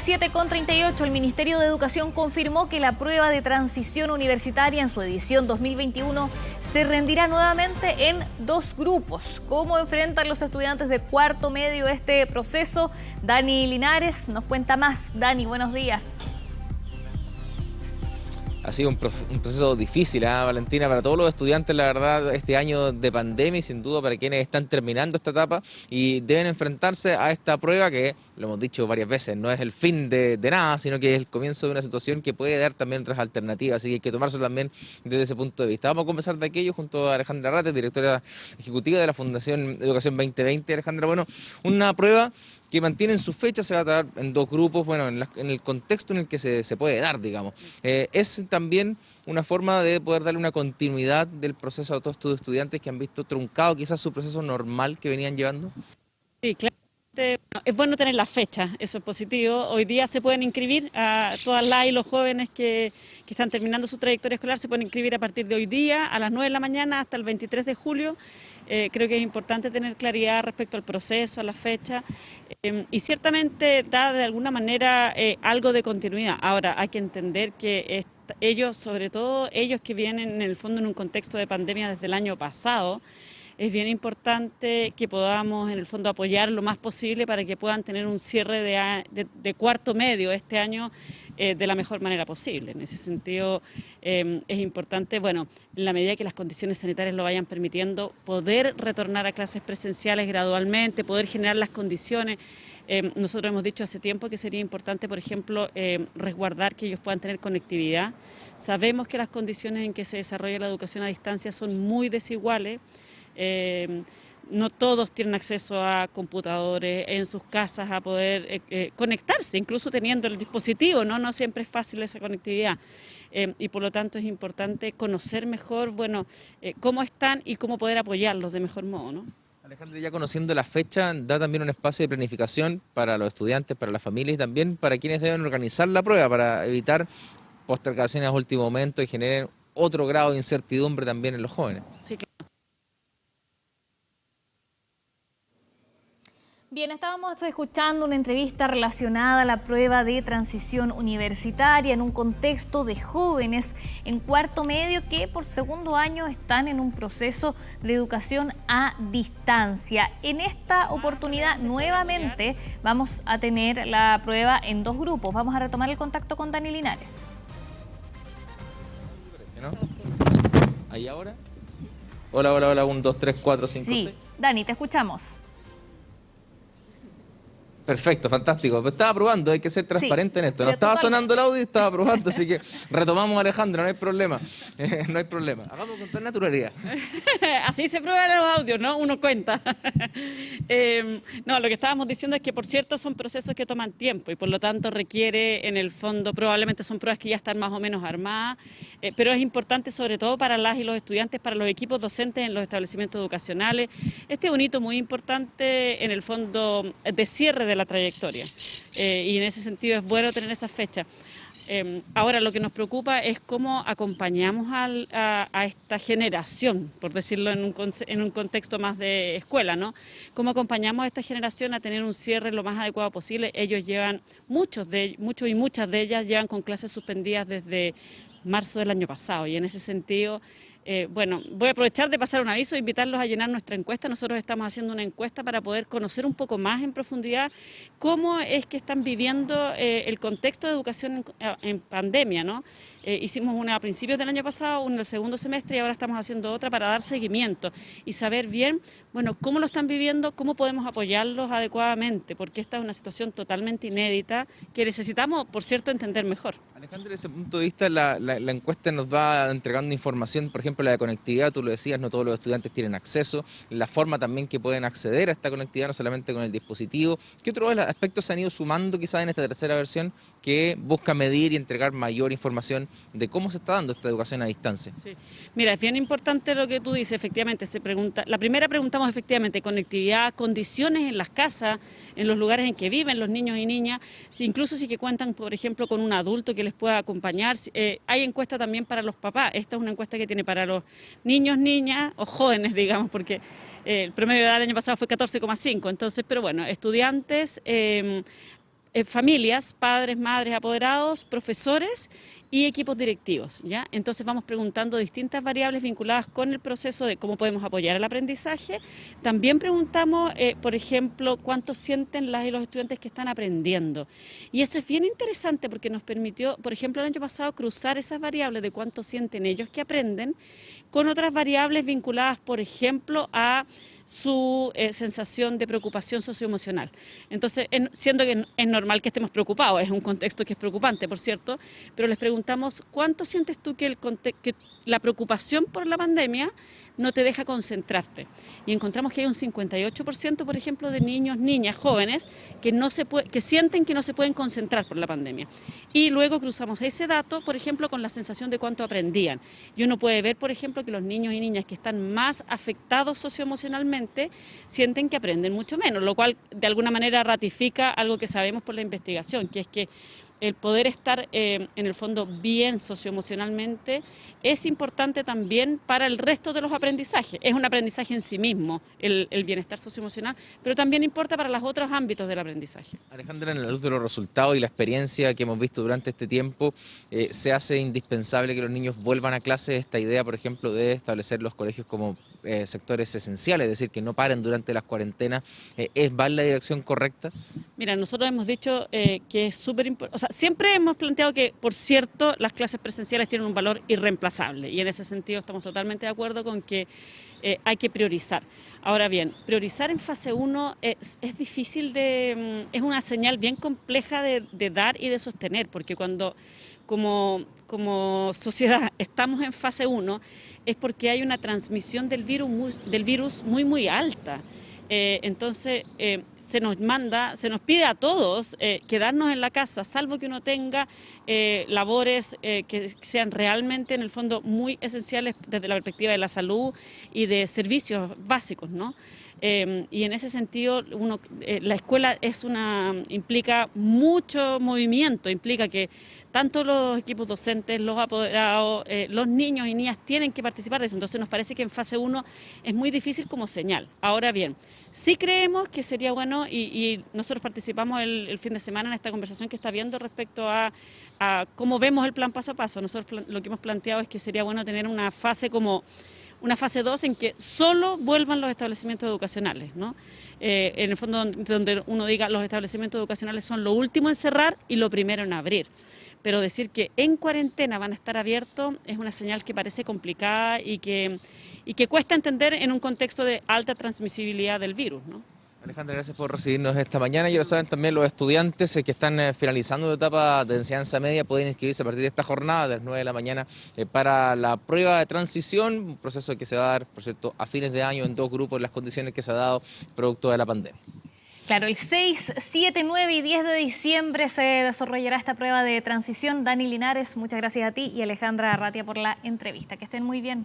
7:38, el Ministerio de Educación confirmó que la prueba de transición universitaria en su edición 2021 se rendirá nuevamente en 2 grupos. ¿Cómo enfrentan los estudiantes de cuarto medio este proceso? Dani Linares nos cuenta más. Dani, buenos días. Ha sido un proceso difícil, Valentina, para todos los estudiantes, la verdad, este año de pandemia y sin duda para quienes están terminando esta etapa y deben enfrentarse a esta prueba que, lo hemos dicho varias veces, no es el fin de nada, sino que es el comienzo de una situación que puede dar también otras alternativas, así que hay que tomarse también desde ese punto de vista. Vamos a conversar de aquello junto a Alejandra Rates, directora ejecutiva de la Fundación Educación 2020. Alejandra, bueno, una prueba que mantienen su fecha, se va a dar en 2 grupos, bueno, en el contexto en el que se puede dar, digamos. Es también una forma de poder darle una continuidad del proceso a todos estos estudiantes que han visto truncado quizás su proceso normal que venían llevando. Sí, claro. Es bueno tener la fecha, eso es positivo. Hoy día se pueden inscribir a todas las y los jóvenes que están terminando su trayectoria escolar, se pueden inscribir a partir de hoy día a las 9 de la mañana hasta el 23 de julio. Creo que es importante tener claridad respecto al proceso, a la fecha, y ciertamente da de alguna manera algo de continuidad. Ahora, hay que entender que ellos, sobre todo ellos que vienen en el fondo en un contexto de pandemia desde el año pasado, es bien importante que podamos en el fondo apoyar lo más posible para que puedan tener un cierre de cuarto medio este año de la mejor manera posible. En ese sentido es importante, bueno, en la medida que las condiciones sanitarias lo vayan permitiendo, poder retornar a clases presenciales gradualmente, poder generar las condiciones. Nosotros hemos dicho hace tiempo que sería importante, por ejemplo, resguardar que ellos puedan tener conectividad. Sabemos que las condiciones en que se desarrolla la educación a distancia son muy desiguales. No todos tienen acceso a computadores en sus casas a poder conectarse, incluso teniendo el dispositivo, no siempre es fácil esa conectividad. Y por lo tanto es importante conocer mejor, bueno, cómo están y cómo poder apoyarlos de mejor modo, ¿no? Alejandra, ya conociendo la fecha, da también un espacio de planificación para los estudiantes, para las familias y también para quienes deben organizar la prueba, para evitar postergaciones a último momento y generen otro grado de incertidumbre también en los jóvenes. Sí, claro. Bien, estábamos escuchando una entrevista relacionada a la prueba de transición universitaria en un contexto de jóvenes en cuarto medio que por segundo año están en un proceso de educación a distancia. En esta oportunidad nuevamente vamos a tener la prueba en 2 grupos. Vamos a retomar el contacto con Dani Linares. ¿No? ¿Ahí ahora? Hola, 1, 2, 3, 4, 5, 6. Sí, Dani, te escuchamos. Perfecto, fantástico. Pero estaba probando, hay que ser transparente en esto. No estaba sonando el audio y estaba probando, así que retomamos, Alejandra, no hay problema. No hay problema. Hagamos con toda naturalidad. Así se prueban los audios, ¿no? Uno cuenta. No, lo que estábamos diciendo es que, por cierto, son procesos que toman tiempo y por lo tanto requiere, en el fondo, probablemente son pruebas que ya están más o menos armadas, pero es importante sobre todo para las y los estudiantes, para los equipos docentes en los establecimientos educacionales. Este es un hito muy importante, en el fondo, de cierre de la trayectoria y en ese sentido es bueno tener esa fecha. Ahora lo que nos preocupa es cómo acompañamos a esta generación, por decirlo en un contexto más de escuela, ¿no? Cómo acompañamos a esta generación a tener un cierre lo más adecuado posible. Ellos llevan, muchos y muchas de ellas llevan con clases suspendidas desde marzo del año pasado y en ese sentido, bueno, voy a aprovechar de pasar un aviso e invitarlos a llenar nuestra encuesta. Nosotros estamos haciendo una encuesta para poder conocer un poco más en profundidad cómo es que están viviendo el contexto de educación en pandemia, ¿no? Hicimos una a principios del año pasado, una en el segundo semestre y ahora estamos haciendo otra para dar seguimiento y saber bien, bueno, cómo lo están viviendo, cómo podemos apoyarlos adecuadamente, porque esta es una situación totalmente inédita que necesitamos, por cierto, entender mejor. Alejandra, desde ese punto de vista, la encuesta nos va entregando información, por ejemplo, la de conectividad, tú lo decías, no todos los estudiantes tienen acceso, la forma también que pueden acceder a esta conectividad, no solamente con el dispositivo. ¿Qué otros aspectos se han ido sumando quizás en esta tercera versión que busca medir y entregar mayor información de cómo se está dando esta educación a distancia? Sí. Mira, es bien importante lo que tú dices, efectivamente, se pregunta, la primera preguntamos efectivamente conectividad, condiciones en las casas, en los lugares en que viven los niños y niñas, incluso si que cuentan, por ejemplo, con un adulto que les pueda acompañar. Hay encuesta también para los papás, esta es una encuesta que tiene para los niños, niñas o jóvenes, digamos, porque el promedio del año pasado fue 14,5, entonces, pero bueno, estudiantes, familias, padres, madres, apoderados, profesores y equipos directivos, ¿ya? Entonces vamos preguntando distintas variables vinculadas con el proceso de cómo podemos apoyar el aprendizaje. También preguntamos, por ejemplo, cuánto sienten las y los estudiantes que están aprendiendo. Y eso es bien interesante porque nos permitió, por ejemplo, el año pasado cruzar esas variables de cuánto sienten ellos que aprenden con otras variables vinculadas, por ejemplo, a su sensación de preocupación socioemocional. Entonces, siendo que es normal que estemos preocupados, es un contexto que es preocupante, por cierto, pero les preguntamos, ¿cuánto sientes tú que la preocupación por la pandemia no te deja concentrarte? Y encontramos que hay un 58%, por ejemplo, de niños, niñas, jóvenes, que sienten que no se pueden concentrar por la pandemia. Y luego cruzamos ese dato, por ejemplo, con la sensación de cuánto aprendían. Y uno puede ver, por ejemplo, que los niños y niñas que están más afectados socioemocionalmente sienten que aprenden mucho menos, lo cual de alguna manera ratifica algo que sabemos por la investigación, que es que el poder estar en el fondo bien socioemocionalmente es importante también para el resto de los aprendizajes. Es un aprendizaje en sí mismo, el bienestar socioemocional, pero también importa para los otros ámbitos del aprendizaje. Alejandra, en la luz de los resultados y la experiencia que hemos visto durante este tiempo, ¿se hace indispensable que los niños vuelvan a clase? Esta idea, por ejemplo, de establecer los colegios como sectores esenciales, es decir, que no paren durante las cuarentenas, ¿va en la dirección correcta? Mira, nosotros hemos dicho que es súper importante, o sea, siempre hemos planteado que, por cierto, las clases presenciales tienen un valor irreemplazable y en ese sentido estamos totalmente de acuerdo con que hay que priorizar. Ahora bien, priorizar en fase 1 es difícil es una señal bien compleja de dar y de sostener, porque cuando como sociedad estamos en fase 1 es porque hay una transmisión del virus muy alta. Entonces, se nos pide a todos quedarnos en la casa, salvo que uno tenga labores que sean realmente, en el fondo, muy esenciales desde la perspectiva de la salud y de servicios básicos, ¿no? Y en ese sentido, la escuela implica mucho movimiento, implica que tanto los equipos docentes, los apoderados, los niños y niñas tienen que participar de eso. Entonces nos parece que en fase 1 es muy difícil como señal. Ahora bien, sí creemos que sería bueno, y nosotros participamos el fin de semana en esta conversación que está habiendo respecto a cómo vemos el plan paso a paso. Nosotros lo que hemos planteado es que sería bueno tener una fase 2 en que solo vuelvan los establecimientos educacionales, ¿no? En el fondo donde uno diga los establecimientos educacionales son lo último en cerrar y lo primero en abrir. Pero decir que en cuarentena van a estar abiertos es una señal que parece complicada y que cuesta entender en un contexto de alta transmisibilidad del virus, ¿no? Alejandra, gracias por recibirnos esta mañana. Ya lo saben también los estudiantes que están finalizando la etapa de enseñanza media pueden inscribirse a partir de esta jornada de las 9 de la mañana para la prueba de transición, un proceso que se va a dar, por cierto, a fines de año en 2 grupos en las condiciones que se ha dado producto de la pandemia. Claro, el 6, 7, 9 y 10 de diciembre se desarrollará esta prueba de transición. Dani Linares, muchas gracias a ti y Alejandra Arratia por la entrevista. Que estén muy bien.